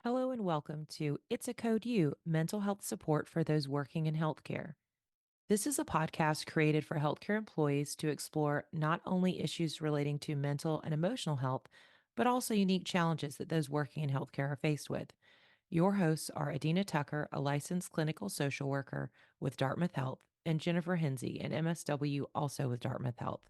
Hello and welcome to It's a Code U, mental health support for those working in healthcare. This is a podcast created for healthcare employees to explore not only issues relating to mental and emotional health, but also unique challenges that those working in healthcare are faced with. Your hosts are Adina Tucker, a licensed clinical social worker with Dartmouth Health, and Jennifer Hinsey, an MSW also with Dartmouth Health.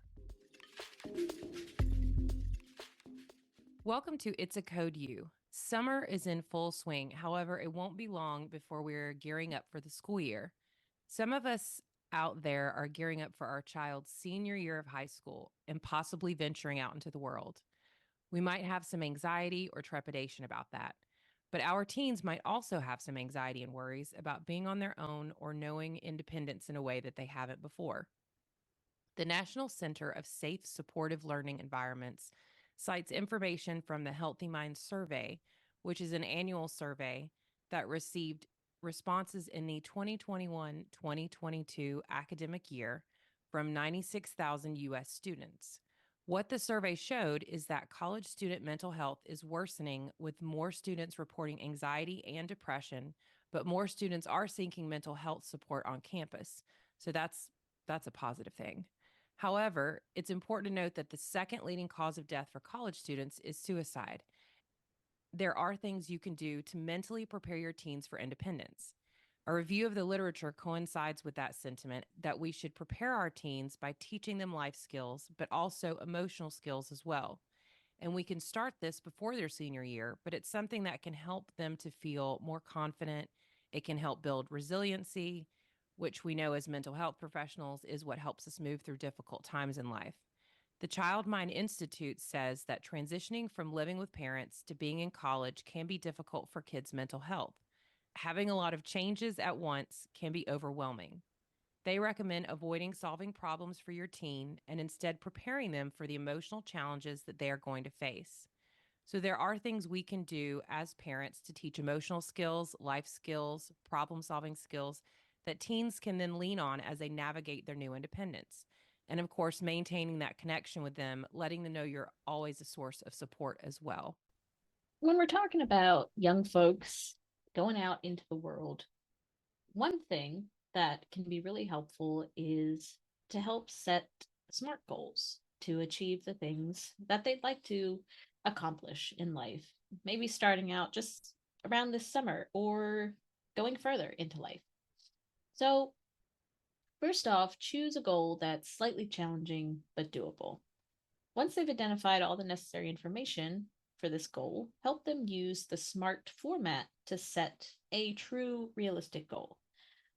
Welcome to It's a Code U. Summer is in full swing. However, it won't be long before we're gearing up for the school year. Some of us out there are gearing up for our child's senior year of high school and possibly venturing out into the world. We might have some anxiety or trepidation about that, but our teens might also have some anxiety and worries about being on their own or knowing independence in a way that they haven't before. The National Center of Safe Supportive Learning Environments cites information from the Healthy Minds Survey, which is an annual survey that received responses in the 2021-2022 academic year from 96,000 U.S. students. What the survey showed is that college student mental health is worsening, with more students reporting anxiety and depression, but more students are seeking mental health support on campus. So that's a positive thing. However, it's important to note that the second leading cause of death for college students is suicide. There are things you can do to mentally prepare your teens for independence. A review of the literature coincides with that sentiment that we should prepare our teens by teaching them life skills, but also emotional skills as well. And we can start this before their senior year, but it's something that can help them to feel more confident. It can help build resiliency, which we know as mental health professionals is what helps us move through difficult times in life. The Child Mind Institute says that transitioning from living with parents to being in college can be difficult for kids' mental health. Having a lot of changes at once can be overwhelming. They recommend avoiding solving problems for your teen and instead preparing them for the emotional challenges that they are going to face. So, there are things we can do as parents to teach emotional skills, life skills, problem solving skills that teens can then lean on as they navigate their new independence. And of course, maintaining that connection with them, letting them know you're always a source of support as well. When we're talking about young folks going out into the world, one thing that can be really helpful is to help set SMART goals to achieve the things that they'd like to accomplish in life. Maybe starting out just around this summer or going further into life. So, first off, choose a goal that's slightly challenging but doable. Once they've identified all the necessary information for this goal, help them use the SMART format to set a true realistic goal.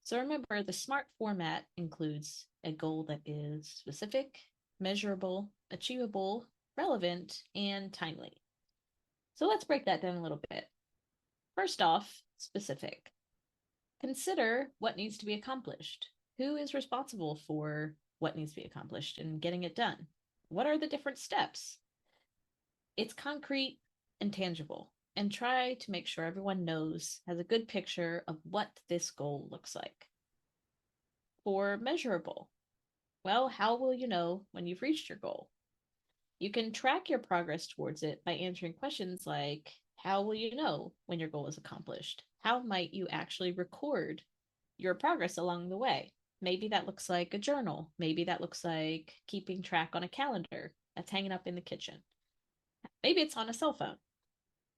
So remember, the SMART format includes a goal that is specific, measurable, achievable, relevant, and timely. So let's break that down a little bit. First off, specific. Consider what needs to be accomplished. Who is responsible for what needs to be accomplished and getting it done? What are the different steps? It's concrete and tangible, and try to make sure everyone has a good picture of what this goal looks like. For measurable, well, how will you know when you've reached your goal? You can track your progress towards it by answering questions like, how will you know when your goal is accomplished? How might you actually record your progress along the way? Maybe that looks like a journal. Maybe that looks like keeping track on a calendar that's hanging up in the kitchen. Maybe it's on a cell phone.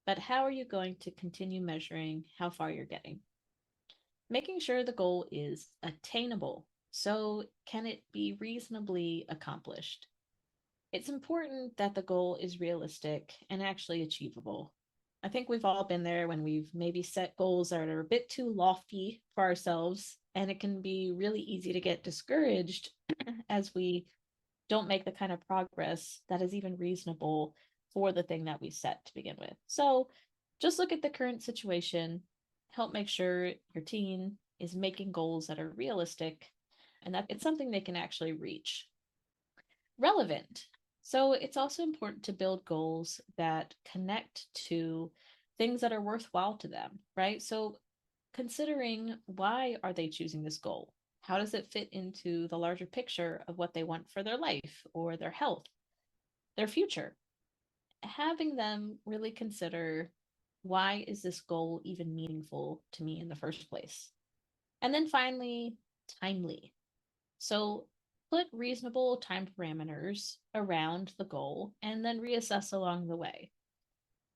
But how are you going to continue measuring how far you're getting? Making sure the goal is attainable. So, can it be reasonably accomplished? It's important that the goal is realistic and actually achievable. I think we've all been there when we've maybe set goals that are a bit too lofty for ourselves, and it can be really easy to get discouraged as we don't make the kind of progress that is even reasonable for the thing that we set to begin with. So just look at the current situation, help make sure your teen is making goals that are realistic and that it's something they can actually reach. Relevant. So it's also important to build goals that connect to things that are worthwhile to them, right? So considering why are they choosing this goal? How does it fit into the larger picture of what they want for their life or their health, their future? Having them really consider, why is this goal even meaningful to me in the first place? And then finally, timely. So put reasonable time parameters around the goal and then reassess along the way.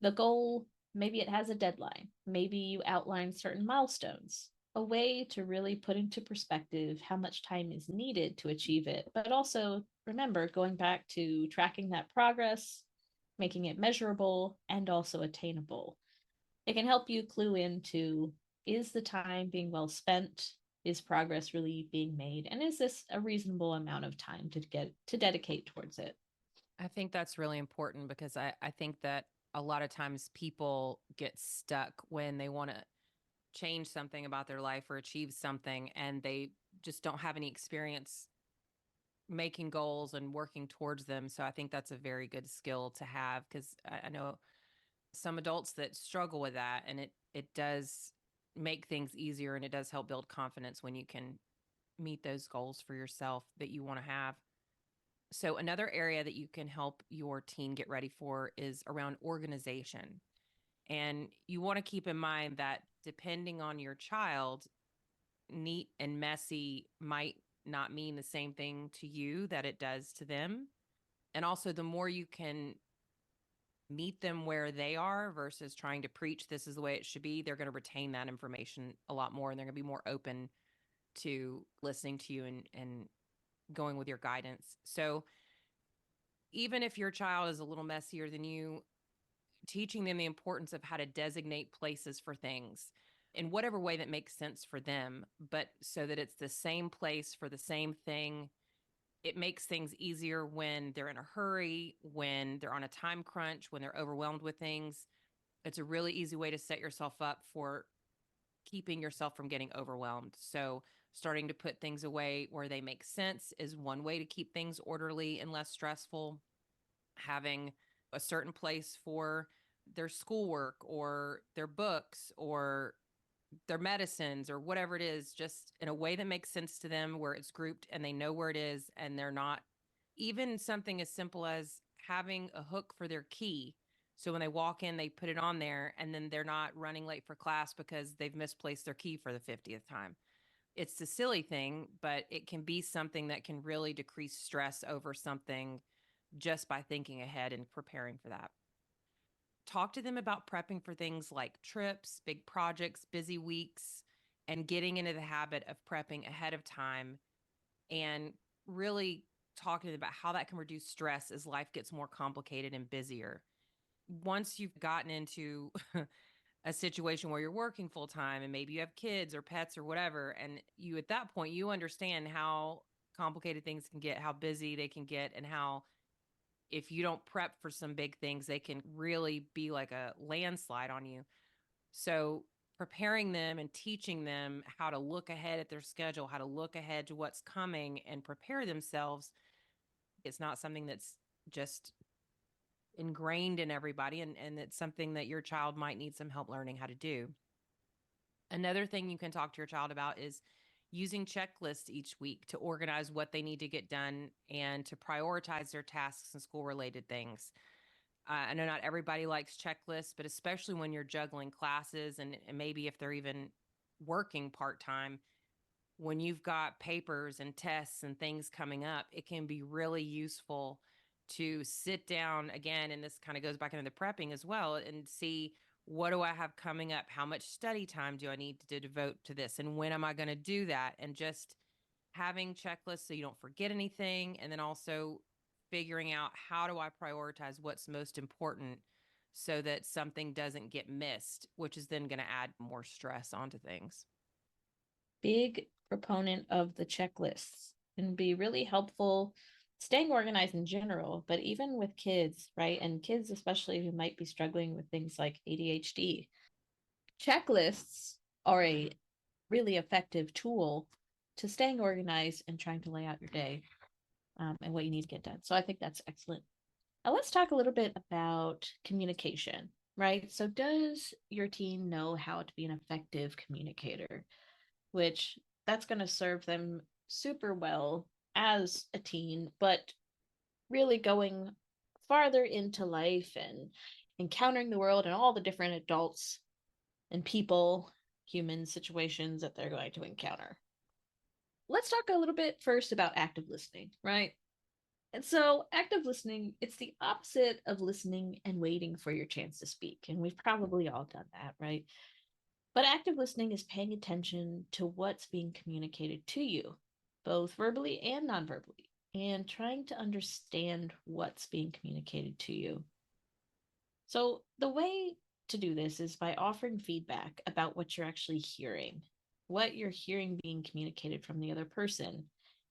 The goal, maybe it has a deadline. Maybe you outline certain milestones, a way to really put into perspective how much time is needed to achieve it. But also remember, going back to tracking that progress, making it measurable and also attainable. It can help you clue into, is the time being well spent? Is progress really being made? And is this a reasonable amount of time to dedicate towards it? I think that's really important because I think that a lot of times people get stuck when they want to change something about their life or achieve something and they just don't have any experience making goals and working towards them. So I think that's a very good skill to have because I know some adults that struggle with that and it does make things easier and it does help build confidence when you can meet those goals for yourself that you want to have. So another area that you can help your teen get ready for is around organization. And you want to keep in mind that depending on your child, neat and messy might not mean the same thing to you that it does to them. And also, the more you can meet them where they are versus trying to preach this is the way it should be, they're going to retain that information a lot more and they're going to be more open to listening to you and going with your guidance. So, even if your child is a little messier than you, teaching them the importance of how to designate places for things in whatever way that makes sense for them, but so that it's the same place for the same thing. It makes things easier when they're in a hurry, when they're on a time crunch, when they're overwhelmed with things. It's a really easy way to set yourself up for keeping yourself from getting overwhelmed. So, starting to put things away where they make sense is one way to keep things orderly and less stressful. Having a certain place for their schoolwork or their books or their medicines or whatever it is, just in a way that makes sense to them, where it's grouped and they know where it is and they're not, even something as simple as having a hook for their key. So when they walk in, they put it on there and then they're not running late for class because they've misplaced their key for the 50th time. It's a silly thing, but it can be something that can really decrease stress over something just by thinking ahead and preparing for that. Talk to them about prepping for things like trips, big projects, busy weeks, and getting into the habit of prepping ahead of time and really talking about how that can reduce stress as life gets more complicated and busier. Once you've gotten into a situation where you're working full time and maybe you have kids or pets or whatever, and you at that point, you understand how complicated things can get, how busy they can get, and how if you don't prep for some big things, they can really be like a landslide on you. So, preparing them and teaching them how to look ahead at their schedule, how to look ahead to what's coming and prepare themselves, it's not something that's just ingrained in everybody. And it's something that your child might need some help learning how to do. Another thing you can talk to your child about is using checklists each week to organize what they need to get done and to prioritize their tasks and school related things. I know not everybody likes checklists, but especially when you're juggling classes and maybe if they're even working part time, when you've got papers and tests and things coming up, it can be really useful to sit down again. And this kind of goes back into the prepping as well and see, what do I have coming up? How much study time do I need to devote to this? And when am I going to do that? And just having checklists so you don't forget anything. And then also figuring out, how do I prioritize what's most important so that something doesn't get missed, which is then going to add more stress onto things. Big proponent of the checklists and be really helpful staying organized in general, but even with kids, right? And kids, especially who might be struggling with things like ADHD, checklists are a really effective tool to staying organized and trying to lay out your day, and what you need to get done. So I think that's excellent. Now let's talk a little bit about communication, right? So does your teen know how to be an effective communicator? Which That's going to serve them super well as a teen, but really going farther into life and encountering the world and all the different adults and people, human situations that they're going to encounter. Let's talk a little bit first about active listening, right? And so, active listening, it's the opposite of listening and waiting for your chance to speak. And we've probably all done that, right? But active listening is paying attention to what's being communicated to you, both verbally and non-verbally, and trying to understand what's being communicated to you. So, the way to do this is by offering feedback about what you're actually hearing, what you're hearing being communicated from the other person,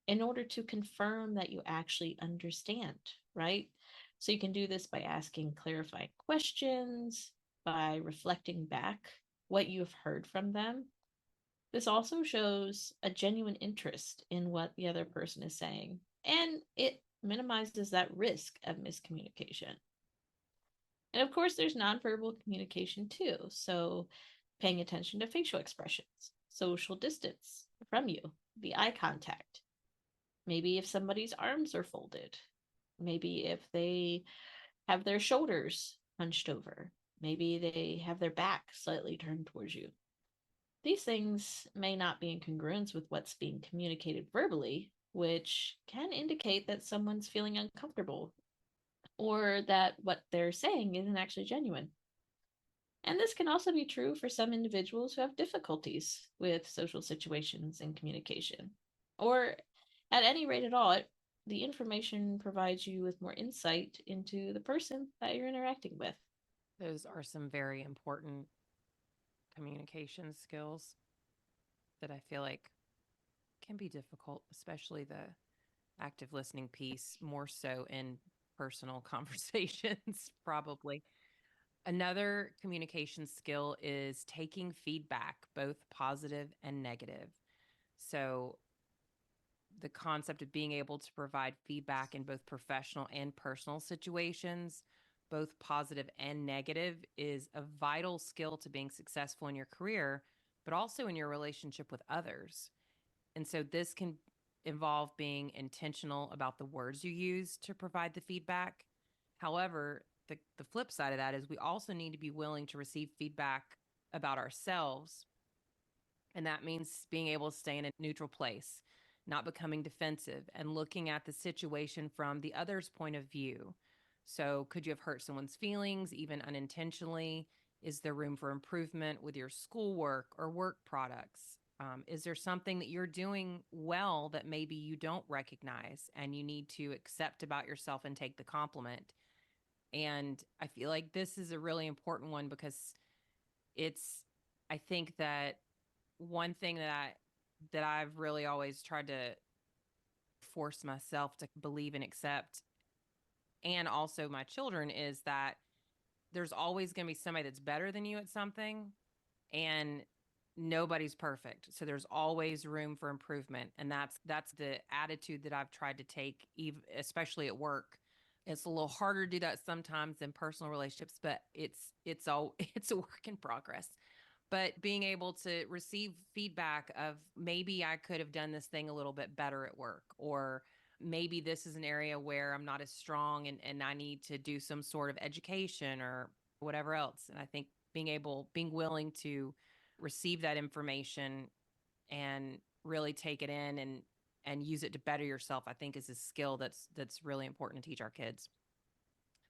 in order to confirm that you actually understand, right? So, you can do this by asking clarifying questions, by reflecting back what you've heard from them. This also shows a genuine interest in what the other person is saying, and it minimizes that risk of miscommunication. And of course, there's nonverbal communication too. So, paying attention to facial expressions, social distance from you, the eye contact, maybe if somebody's arms are folded, maybe if they have their shoulders hunched over, maybe they have their back slightly turned towards you. These things may not be in congruence with what's being communicated verbally, which can indicate that someone's feeling uncomfortable or that what they're saying isn't actually genuine. And this can also be true for some individuals who have difficulties with social situations and communication. Or at any rate at all, the information provides you with more insight into the person that you're interacting with. Those are some very important communication skills that I feel like can be difficult, especially the active listening piece, more so in personal conversations, probably. Another communication skill is taking feedback, both positive and negative. So, the concept of being able to provide feedback in both professional and personal situations, both positive and negative, is a vital skill to being successful in your career, but also in your relationship with others. And so this can involve being intentional about the words you use to provide the feedback. However, the flip side of that is we also need to be willing to receive feedback about ourselves. And that means being able to stay in a neutral place, not becoming defensive, and looking at the situation from the other's point of view. So, could you have hurt someone's feelings, even unintentionally? Is there room for improvement with your schoolwork or work products? Is there something that you're doing well that maybe you don't recognize and you need to accept about yourself and take the compliment? And I feel like this is a really important one because it's, I think that one thing that I've really always tried to force myself to believe and accept, and also my children, is that there's always going to be somebody that's better than you at something, and nobody's perfect. So there's always room for improvement, and that's the attitude that I've tried to take, especially at work. It's a little harder to do that sometimes in personal relationships, but it's all it's a work in progress. But being able to receive feedback of maybe I could have done this thing a little bit better at work, or maybe this is an area where I'm not as strong and I need to do some sort of education or whatever else. And I think being willing to receive that information and really take it in and use it to better yourself, I think is a skill that's really important to teach our kids.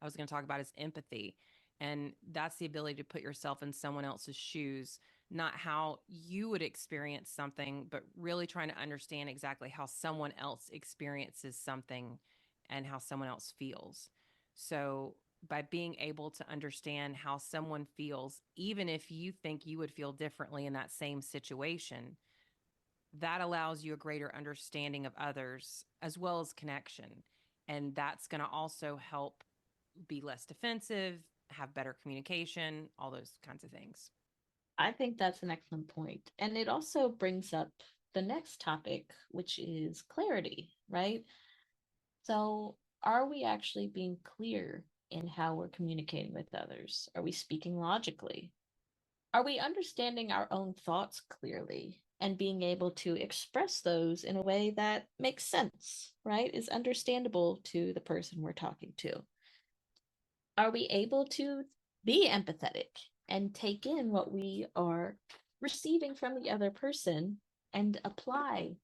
I was going to talk about is empathy. And that's the ability to put yourself in someone else's shoes, not how you would experience something, but really trying to understand exactly how someone else experiences something and how someone else feels. So, by being able to understand how someone feels, even if you think you would feel differently in that same situation, that allows you a greater understanding of others as well as connection. And that's going to also help be less defensive, have better communication, all those kinds of things. I think that's an excellent point. And it also brings up the next topic, which is clarity, right? So, are we actually being clear in how we're communicating with others? Are we speaking logically? Are we understanding our own thoughts clearly? and being able to express those in a way that makes sense, right? Is understandable to the person we're talking to. Are we able to be empathetic and take in what we are receiving from the other person and apply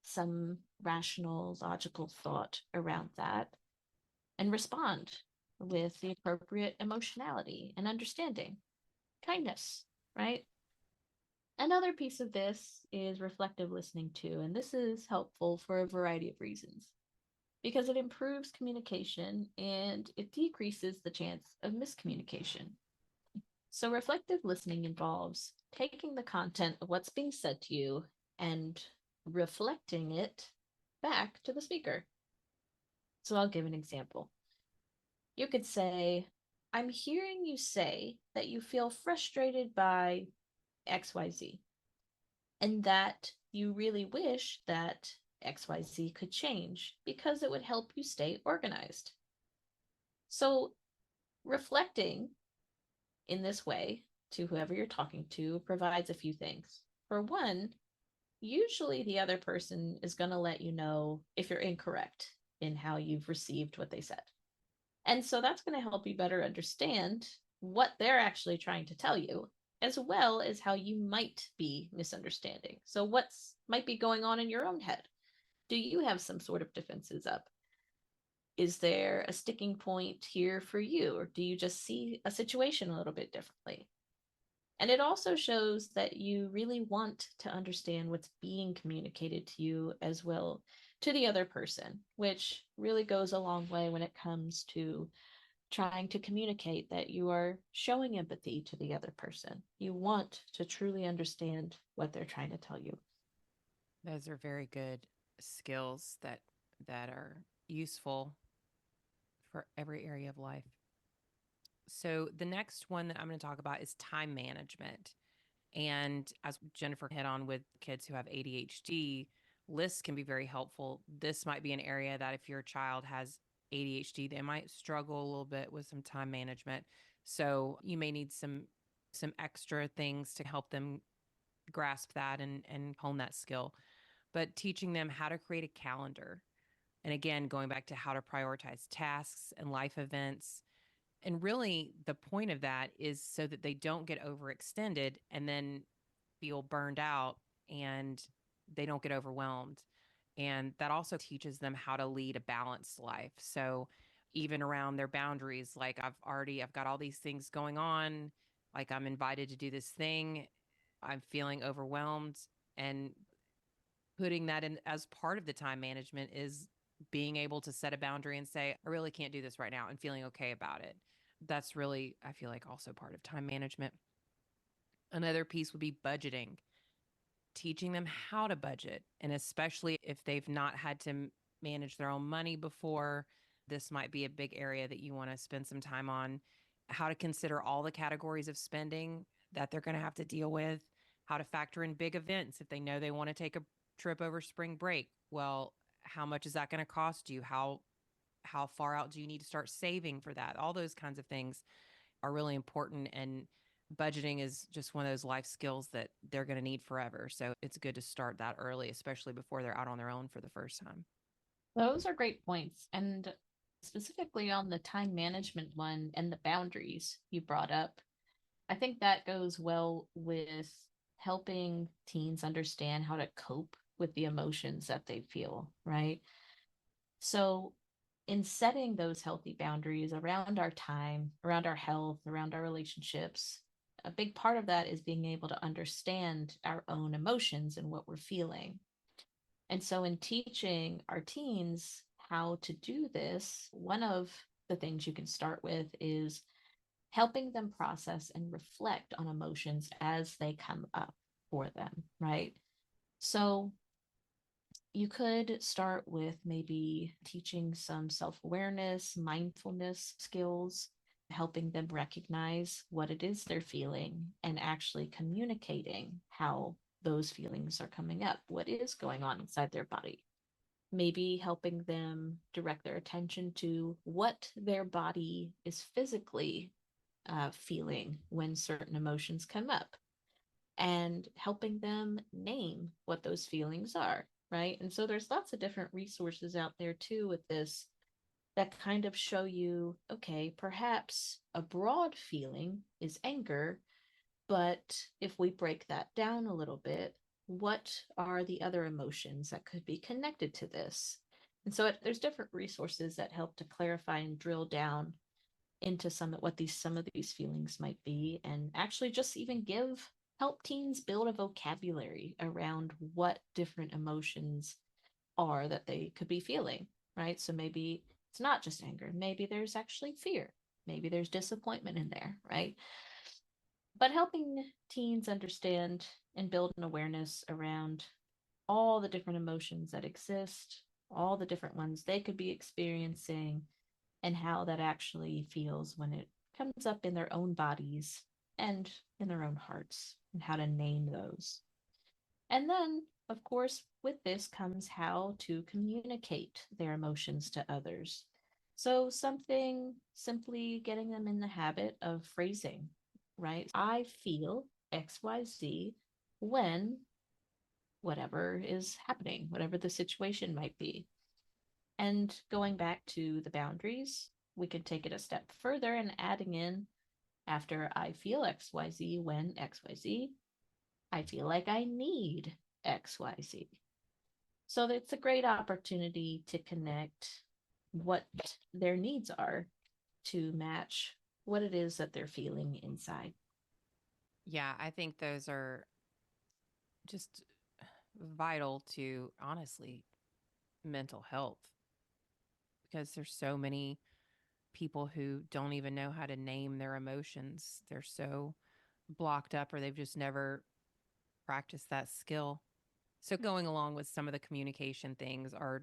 some rational, logical thought around that and respond with the appropriate emotionality and understanding, kindness, right? Another piece of this is reflective listening too, and this is helpful for a variety of reasons because it improves communication and it decreases the chance of miscommunication. So, reflective listening involves taking the content of what's being said to you and reflecting it back to the speaker. So, I'll give an example. You could say, I'm hearing you say that you feel frustrated by XYZ and that you really wish that XYZ could change because it would help you stay organized. So, reflecting in this way to whoever you're talking to provides a few things. For one, usually the other person is going to let you know if you're incorrect in how you've received what they said. And so that's going to help you better understand what they're actually trying to tell you, as well as how you might be misunderstanding. So, what's might be going on in your own head? Do you have some sort of defenses up? Is there a sticking point here for you, or do you just see a situation a little bit differently? And it also shows that you really want to understand what's being communicated to you as well to the other person, which really goes a long way when it comes to trying to communicate that you are showing empathy to the other person. You want to truly understand what they're trying to tell you. Those are very good skills that are useful for every area of life. So the next one that I'm going to talk about is time management. And as Jennifer hit on with kids who have ADHD, lists can be very helpful. This might be an area that if your child has ADHD, they might struggle a little bit with some time management. So you may need some extra things to help them grasp that and hone that skill. But teaching them how to create a calendar. And again, going back to how to prioritize tasks and life events. And really, the point of that is so that they don't get overextended and then feel burned out and they don't get overwhelmed. And that also teaches them how to lead a balanced life. So, even around their boundaries, like I've got all these things going on, like I'm invited to do this thing, I'm feeling overwhelmed. And putting that in as part of the time management is being able to set a boundary and say, I really can't do this right now and feeling okay about it. That's really, I feel like, also part of time management. Another piece would be budgeting, teaching them how to budget. And especially if they've not had to manage their own money before, this might be a big area that you want to spend some time on. How to consider all the categories of spending that they're going to have to deal with, how to factor in big events if they know they want to take a trip over spring break. Well, how much is that going to cost you? How far out do you need to start saving for that? All those kinds of things are really important, and budgeting is just one of those life skills that they're going to need forever. So it's good to start that early, especially before they're out on their own for the first time. Those are great points. And specifically on the time management one and the boundaries you brought up, I think that goes well with helping teens understand how to cope with the emotions that they feel, right? So, in setting those healthy boundaries around our time, around our health, around our relationships, a big part of that is being able to understand our own emotions and what we're feeling. And so, in teaching our teens how to do this, one of the things you can start with is helping them process and reflect on emotions as they come up for them, right? So, you could start with maybe teaching some self awareness, mindfulness skills, helping them recognize what it is they're feeling and actually communicating how those feelings are coming up, what is going on inside their body. Maybe helping them direct their attention to what their body is physically feeling when certain emotions come up. and helping them name what those feelings are, right? And so there's lots of different resources out there too with this that kind of show you, okay, perhaps a broad feeling is anger, but if we break that down a little bit, what are the other emotions that could be connected to this? And so there's different resources that help to clarify and drill down into some of these feelings might be, and actually just even give help teens build a vocabulary around what different emotions are that they could be feeling, right? So maybe it's not just anger, maybe there's actually fear, maybe there's disappointment in there, right? But helping teens understand and build an awareness around all the different emotions that exist, all the different ones they could be experiencing, and how that actually feels when it comes up in their own bodies and in their own hearts, and how to name those. And then, of course, with this comes how to communicate their emotions to others. So, something simply getting them in the habit of phrasing, right? I feel XYZ when whatever is happening, whatever the situation might be. And going back to the boundaries, we could take it a step further and adding in after I feel XYZ when XYZ, I feel like I need XYZ. So it's a great opportunity to connect what their needs are to match what it is that they're feeling inside. Yeah, I think those are just vital to honestly mental health because there's so many people who don't even know how to name their emotions. They're so blocked up or they've just never practiced that skill. So, going along with some of the communication things are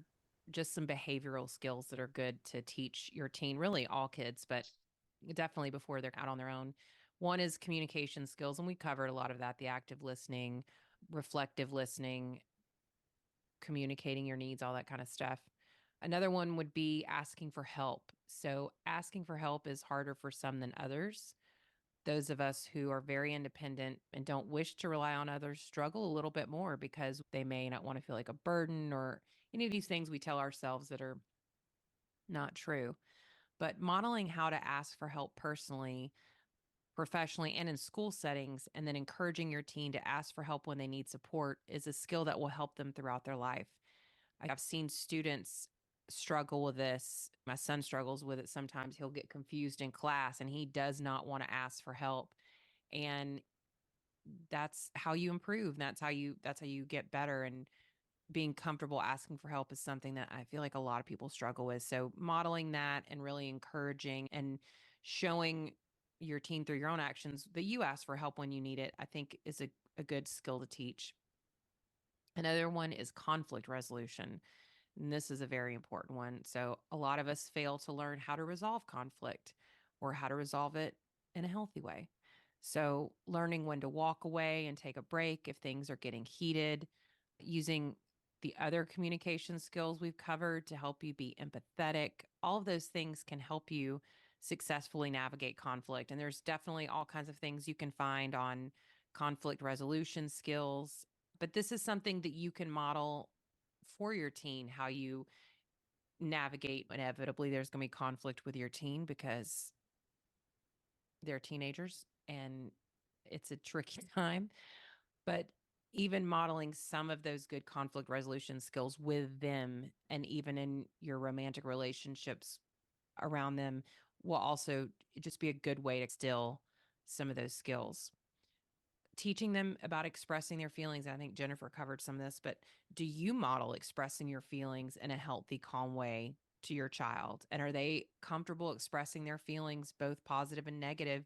just some behavioral skills that are good to teach your teen, really all kids, but definitely before they're out on their own. One is communication skills, and we covered a lot of that, the active listening, reflective listening, communicating your needs, all that kind of stuff. Another one would be asking for help. So, asking for help is harder for some than others. Those of us who are very independent and don't wish to rely on others struggle a little bit more because they may not want to feel like a burden or any of these things we tell ourselves that are not true. But modeling how to ask for help personally, professionally, and in school settings, and then encouraging your teen to ask for help when they need support is a skill that will help them throughout their life. I've seen students struggle with this. My son struggles with it sometimes. He'll get confused in class and he does not want to ask for help. And that's how you improve. That's how you get better. And being comfortable asking for help is something that I feel like a lot of people struggle with. So modeling that and really encouraging and showing your teen through your own actions that you ask for help when you need it, I think is a good skill to teach. Another one is conflict resolution. And this is a very important one. So, a lot of us fail to learn how to resolve conflict or how to resolve it in a healthy way. So, learning when to walk away and take a break if things are getting heated, using the other communication skills we've covered to help you be empathetic, all of those things can help you successfully navigate conflict. And there's definitely all kinds of things you can find on conflict resolution skills. But this is something that you can model for your teen, how you navigate. Inevitably there's going to be conflict with your teen because they're teenagers and it's a tricky time, but even modeling some of those good conflict resolution skills with them and even in your romantic relationships around them will also just be a good way to still some of those skills. Teaching them about expressing their feelings. I think Jennifer covered some of this, but do you model expressing your feelings in a healthy, calm way to your child? And are they comfortable expressing their feelings, both positive and negative,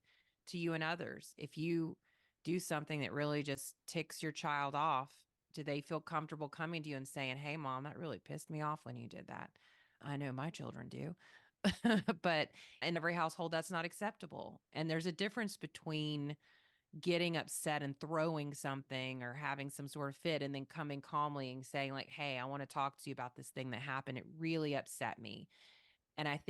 to you and others? If you do something that really just ticks your child off, do they feel comfortable coming to you and saying, "Hey, mom, that really pissed me off when you did that"? I know my children do. But in every household, that's not acceptable. And there's a difference between getting upset and throwing something or having some sort of fit and then coming calmly and saying like, "Hey, I want to talk to you about this thing that happened. It really upset me." And I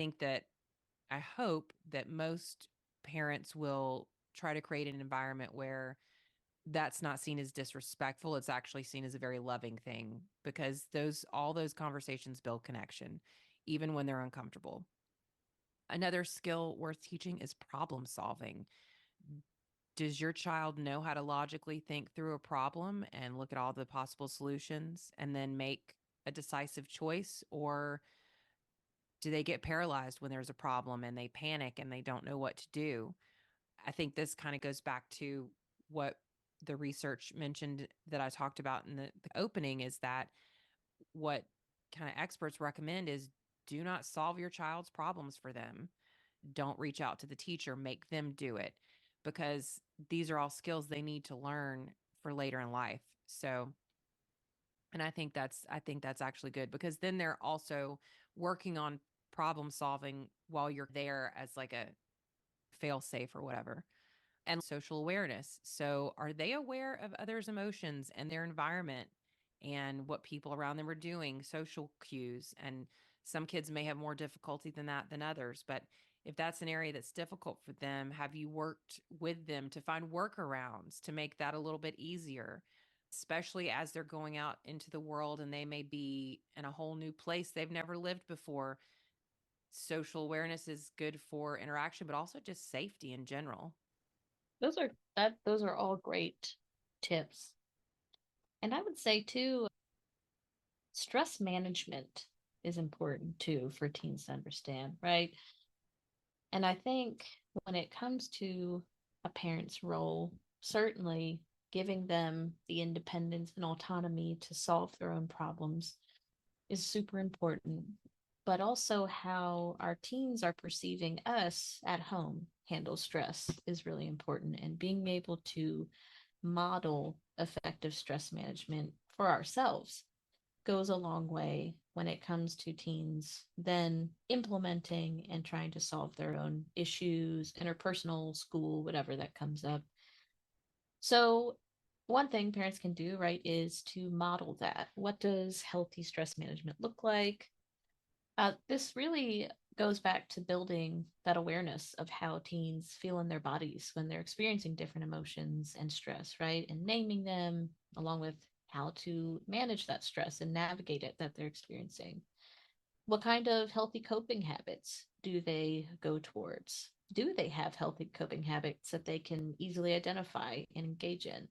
hope that most parents will try to create an environment where that's not seen as disrespectful. It's actually seen as a very loving thing because all those conversations build connection, even when they're uncomfortable. Another skill worth teaching is problem solving. Does your child know how to logically think through a problem and look at all the possible solutions and then make a decisive choice? Or do they get paralyzed when there's a problem and they panic and they don't know what to do? I think this kind of goes back to what the research mentioned that I talked about in the opening, is that what kind of experts recommend is do not solve your child's problems for them. Don't reach out to the teacher, make them do it, because these are all skills they need to learn for later in life. So, and I think that's actually good because then they're also working on problem solving while you're there as like a fail safe or whatever. And social awareness. So, are they aware of others' emotions and their environment and what people around them are doing, social cues? And some kids may have more difficulty than that than others. But if that's an area that's difficult for them, have you worked with them to find workarounds to make that a little bit easier? Especially as they're going out into the world and they may be in a whole new place they've never lived before. Social awareness is good for interaction, but also just safety in general. Those are all great tips. And I would say too, stress management is important too for teens to understand, right? And I think when it comes to a parent's role, certainly giving them the independence and autonomy to solve their own problems is super important. But also, how our teens are perceiving us at home handle stress is really important. And being able to model effective stress management for ourselves goes a long way when it comes to teens then implementing and trying to solve their own issues, interpersonal, school, whatever that comes up. So, one thing parents can do, right, is to model that. What does healthy stress management look like? This really goes back to building that awareness of how teens feel in their bodies when they're experiencing different emotions and stress, right? And naming them, along with how to manage that stress and navigate it that they're experiencing. What kind of healthy coping habits do they go towards? Do they have healthy coping habits that they can easily identify and engage in?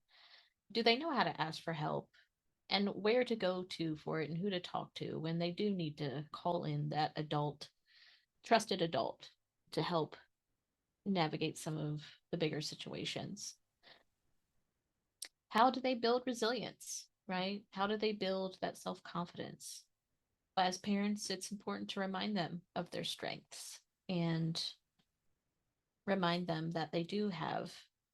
Do they know how to ask for help and where to go to for it and who to talk to when they do need to call in that adult, trusted adult, to help navigate some of the bigger situations? How do they build resilience, right? How do they build that self confidence? As parents, it's important to remind them of their strengths and remind them that they do have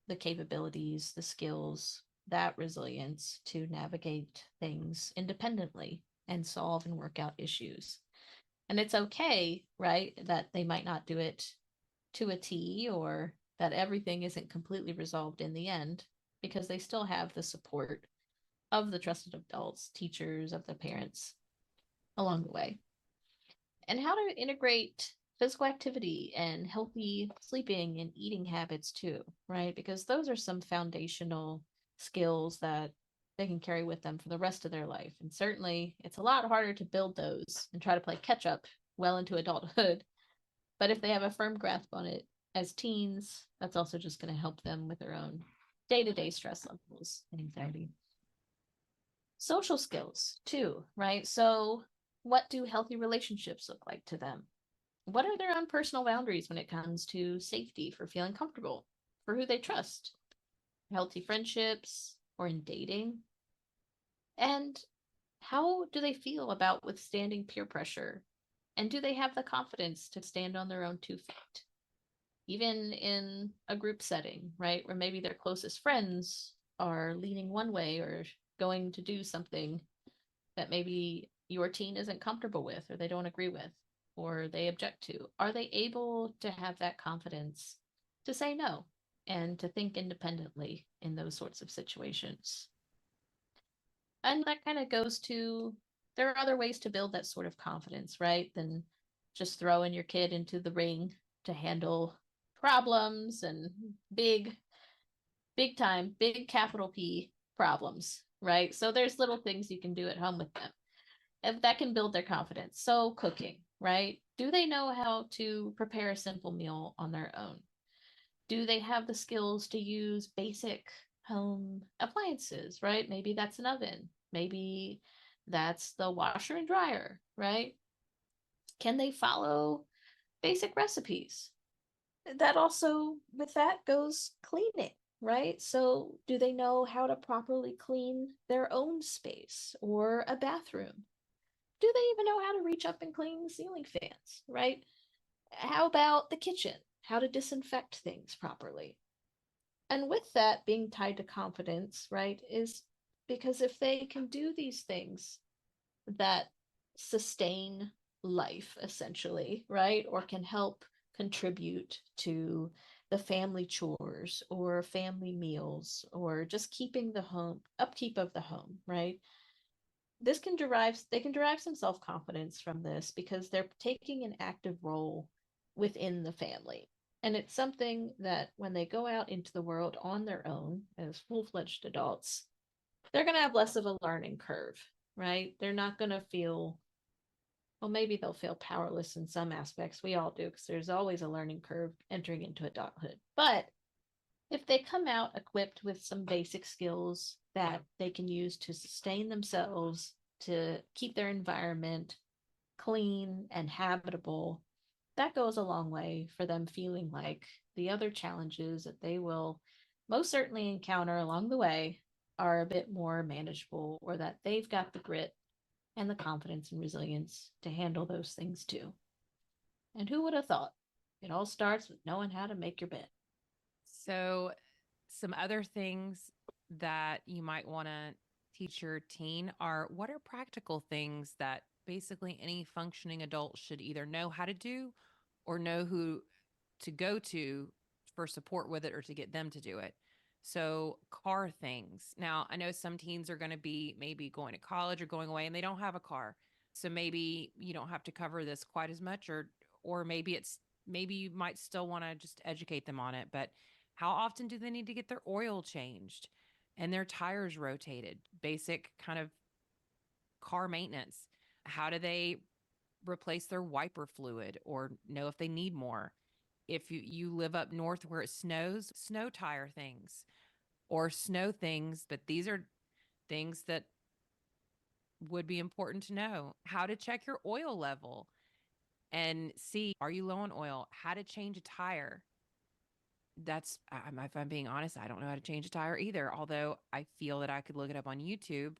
the capabilities, the skills, that resilience to navigate things independently and solve and work out issues. And it's okay, right, that they might not do it to a T or that everything isn't completely resolved in the end because they still have the support of the trusted adults, teachers, of the parents along the way. And how to integrate physical activity and healthy sleeping and eating habits too, right? Because those are some foundational skills that they can carry with them for the rest of their life. And certainly it's a lot harder to build those and try to play catch up well into adulthood. But if they have a firm grasp on it as teens, that's also just going to help them with their own day to day stress levels and anxiety. Social skills, too, right? So, what do healthy relationships look like to them? What are their own personal boundaries when it comes to safety, for feeling comfortable, for who they trust, healthy friendships, or in dating? And how do they feel about withstanding peer pressure? And do they have the confidence to stand on their own 2 feet? Even in a group setting, right? Where maybe their closest friends are leaning one way or going to do something that maybe your teen isn't comfortable with or they don't agree with or they object to. Are they able to have that confidence to say no and to think independently in those sorts of situations? And that kind of goes to there are other ways to build that sort of confidence, right? Than just throwing your kid into the ring to handle problems and big big time, big capital P problems, right? So there's little things you can do at home with them and that can build their confidence. So cooking, right? Do they know how to prepare a simple meal on their own? Do they have the skills to use basic home appliances, right? Maybe that's an oven. Maybe that's the washer and dryer, right? Can they follow basic recipes? That also, with that goes cleaning, right? So, do they know how to properly clean their own space or a bathroom? Do they even know how to reach up and clean the ceiling fans, right? How about the kitchen? How to disinfect things properly? And with that being tied to confidence, right, is because if they can do these things that sustain life essentially, right, or can help contribute to the family chores or family meals or just keeping the home upkeep of the home, right? This can derive they can derive some self-confidence from this because they're taking an active role within the family. And it's something that when they go out into the world on their own as full-fledged adults, they're going to have less of a learning curve, right? They're not going to feel, well, maybe they'll feel powerless in some aspects. We all do because there's always a learning curve entering into adulthood. But if they come out equipped with some basic skills that they can use to sustain themselves, to keep their environment clean and habitable, that goes a long way for them feeling like the other challenges that they will most certainly encounter along the way are a bit more manageable, or that they've got the grit and the confidence and resilience to handle those things too. And who would have thought? It all starts with knowing how to make your bed. So, some other things that you might want to teach your teen are what are practical things that basically any functioning adult should either know how to do or know who to go to for support with it or to get them to do it. So, car things. Now, I know some teens are going to be maybe going to college or going away and they don't have a car. So maybe you don't have to cover this quite as much, or maybe you might still want to just educate them on it, but how often do they need to get their oil changed and their tires rotated? Basic kind of car maintenance. How do they replace their wiper fluid or know if they need more? If you live up north where it snows, snow tire things or snow things, but these are things that would be important to know. How to check your oil level and see, are you low on oil? How to change a tire. If I'm being honest, I don't know how to change a tire either, although I feel that I could look it up on YouTube.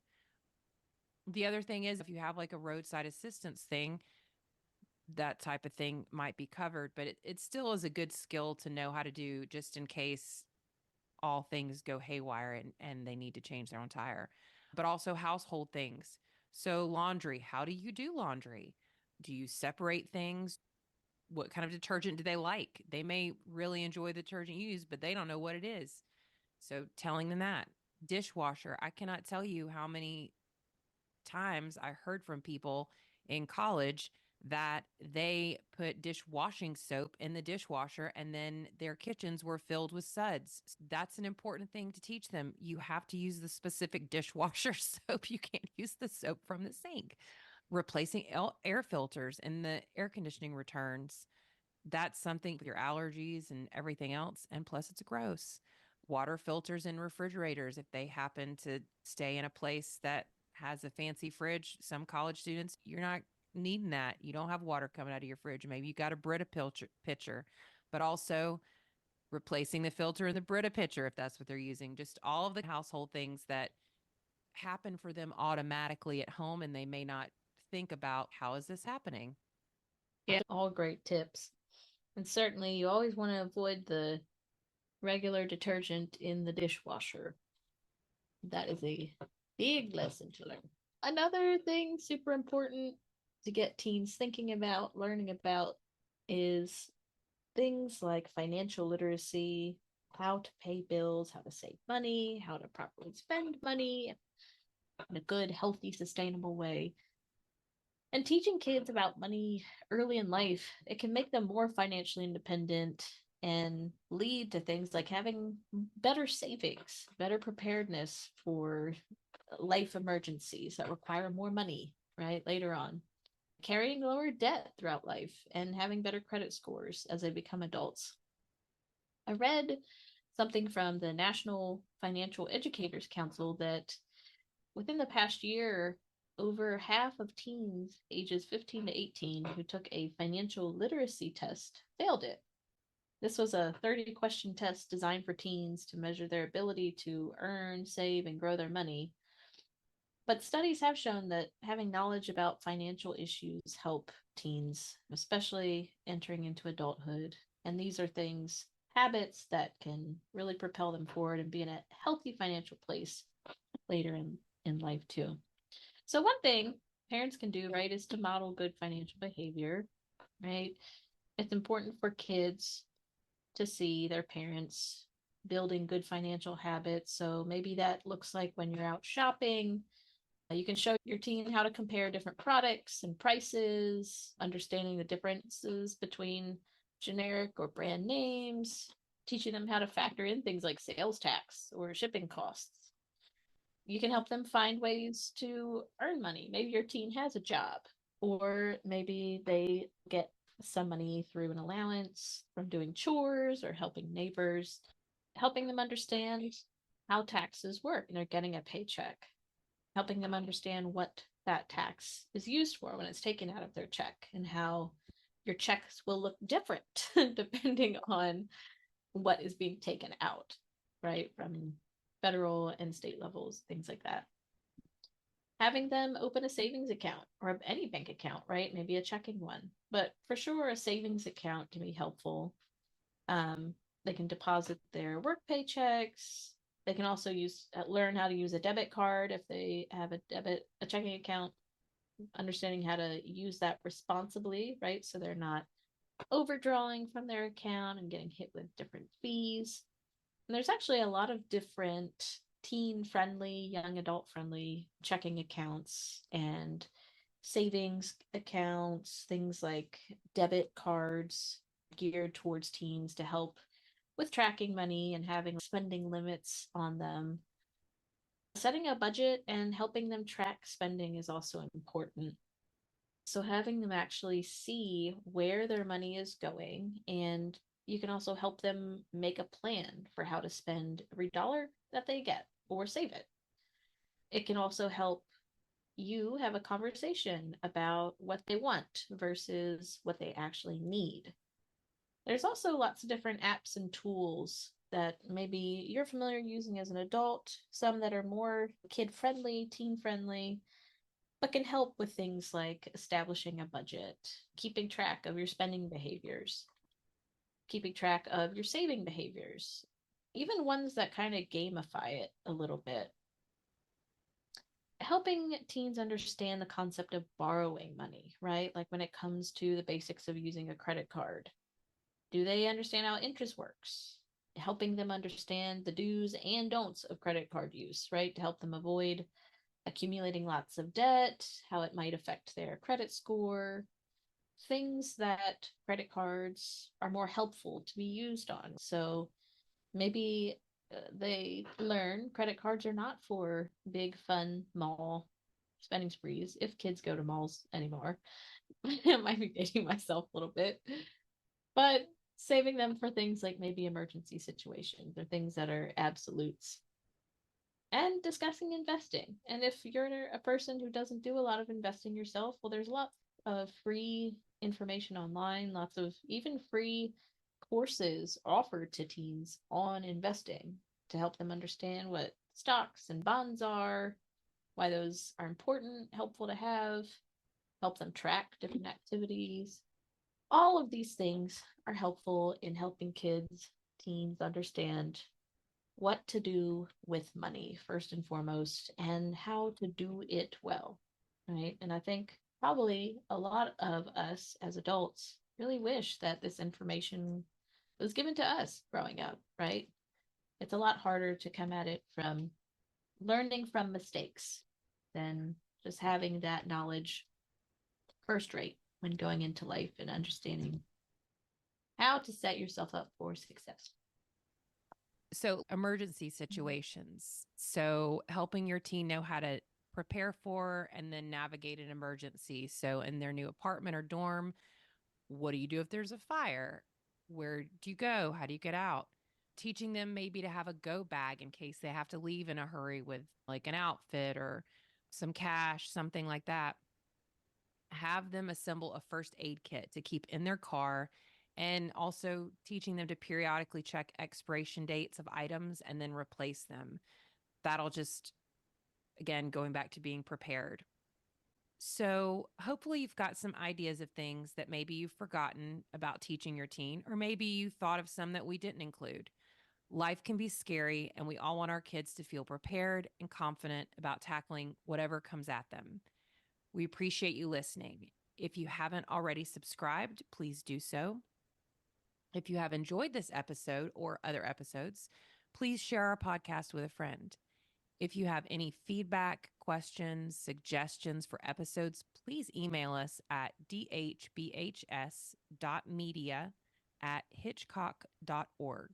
The other thing is, if you have like a roadside assistance thing, that type of thing might be covered, but it still is a good skill to know how to do just in case all things go haywire and they need to change their own tire. But also household things. So, laundry, how do you do laundry? Do you separate things? What kind of detergent do they like? They may really enjoy the detergent you use, but they don't know what it is. So telling them that. Dishwasher, I cannot tell you how many times I heard from people in college that they put dishwashing soap in the dishwasher and then their kitchens were filled with suds. That's an important thing to teach them. You have to use the specific dishwasher soap. You can't use the soap from the sink. Replacing air filters in the air conditioning returns, that's something with your allergies and everything else. And plus, it's gross. Water filters in refrigerators, if they happen to stay in a place that has a fancy fridge, some college students, you're not needing that. You don't have water coming out of your fridge. Maybe you got a Brita pitcher, but also replacing the filter in the Brita pitcher if that's what they're using. Just all of the household things that happen for them automatically at home and they may not think about how is this happening. Yeah, all great tips. And certainly, you always want to avoid the regular detergent in the dishwasher. That is a big lesson to learn. Another thing super important to get teens thinking about, learning about, is things like financial literacy, how to pay bills, how to save money, how to properly spend money in a good, healthy, sustainable way. And teaching kids about money early in life, it can make them more financially independent and lead to things like having better savings, better preparedness for life emergencies that require more money, right? Later on, carrying lower debt throughout life, and having better credit scores as they become adults. I read something from the National Financial Educators Council that within the past year, over half of teens ages 15 to 18 who took a financial literacy test failed it. This was a 30-question test designed for teens to measure their ability to earn, save, and grow their money. But studies have shown that having knowledge about financial issues help teens, especially entering into adulthood. And these are things, habits that can really propel them forward and be in a healthy financial place later in life too. So one thing parents can do, right, is to model good financial behavior, right? It's important for kids to see their parents building good financial habits. So maybe that looks like when you're out shopping, you can show your teen how to compare different products and prices, understanding the differences between generic or brand names, teaching them how to factor in things like sales tax or shipping costs. You can help them find ways to earn money. Maybe your teen has a job, or maybe they get some money through an allowance from doing chores or helping neighbors, helping them understand how taxes work and they're getting a paycheck, helping them understand what that tax is used for when it's taken out of their check, and how your checks will look different depending on what is being taken out, right? From federal and state levels, things like that. Having them open a savings account or any bank account, right? Maybe a checking one, but for sure, a savings account can be helpful. They can deposit their work paychecks. They can also learn how to use a debit card if they have a checking account, understanding how to use that responsibly, right? So they're not overdrawing from their account and getting hit with different fees. And there's actually a lot of different teen friendly, young adult friendly checking accounts and savings accounts, things like debit cards geared towards teens to help with tracking money and having spending limits on them. Setting a budget and helping them track spending is also important. So having them actually see where their money is going, and you can also help them make a plan for how to spend every dollar that they get or save it. It can also help you have a conversation about what they want versus what they actually need. There's also lots of different apps and tools that maybe you're familiar using as an adult, some that are more kid friendly, teen friendly, but can help with things like establishing a budget, keeping track of your spending behaviors, keeping track of your saving behaviors, even ones that kind of gamify it a little bit. Helping teens understand the concept of borrowing money, right? Like when it comes to the basics of using a credit card. Do they understand how interest works? Helping them understand the do's and don'ts of credit card use, right? To help them avoid accumulating lots of debt, how it might affect their credit score, things that credit cards are more helpful to be used on. So maybe they learn credit cards are not for big, fun mall spending sprees, if kids go to malls anymore. I might be dating myself a little bit, but saving them for things like maybe emergency situations or things that are absolutes, and discussing investing. And if you're a person who doesn't do a lot of investing yourself, well, there's lots of free information online, lots of even free courses offered to teens on investing to help them understand what stocks and bonds are, why those are important, helpful to have, help them track different activities. All of these things are helpful in helping kids, teens understand what to do with money first and foremost, and how to do it well, right? And I think probably a lot of us as adults really wish that this information was given to us growing up, right? It's a lot harder to come at it from learning from mistakes than just having that knowledge first rate when going into life and understanding How to set yourself up for success. So, emergency situations. So, helping your teen know how to prepare for and then navigate an emergency. So, in their new apartment or dorm, what do you do if there's a fire? Where do you go? How do you get out? Teaching them maybe to have a go bag in case they have to leave in a hurry with like an outfit or some cash, something like that. Have them assemble a first aid kit to keep in their car, and also teaching them to periodically check expiration dates of items and then replace them. That'll just, again, going back to being prepared. So, hopefully, you've got some ideas of things that maybe you've forgotten about teaching your teen, or maybe you thought of some that we didn't include. Life can be scary, and we all want our kids to feel prepared and confident about tackling whatever comes at them. We appreciate you listening. If you haven't already subscribed, please do so. If you have enjoyed this episode or other episodes, please share our podcast with a friend. If you have any feedback, questions, suggestions for episodes, please email us at dhbhs.media@hitchcock.org.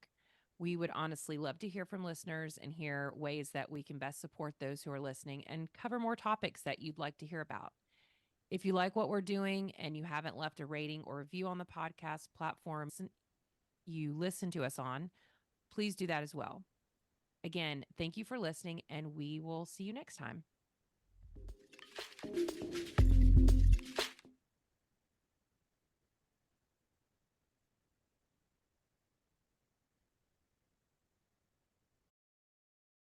We would honestly love to hear from listeners and hear ways that we can best support those who are listening and cover more topics that you'd like to hear about. If you like what we're doing and you haven't left a rating or review on the podcast platforms you listen to us on, please do that as well. Again, thank you for listening, and we will see you next time.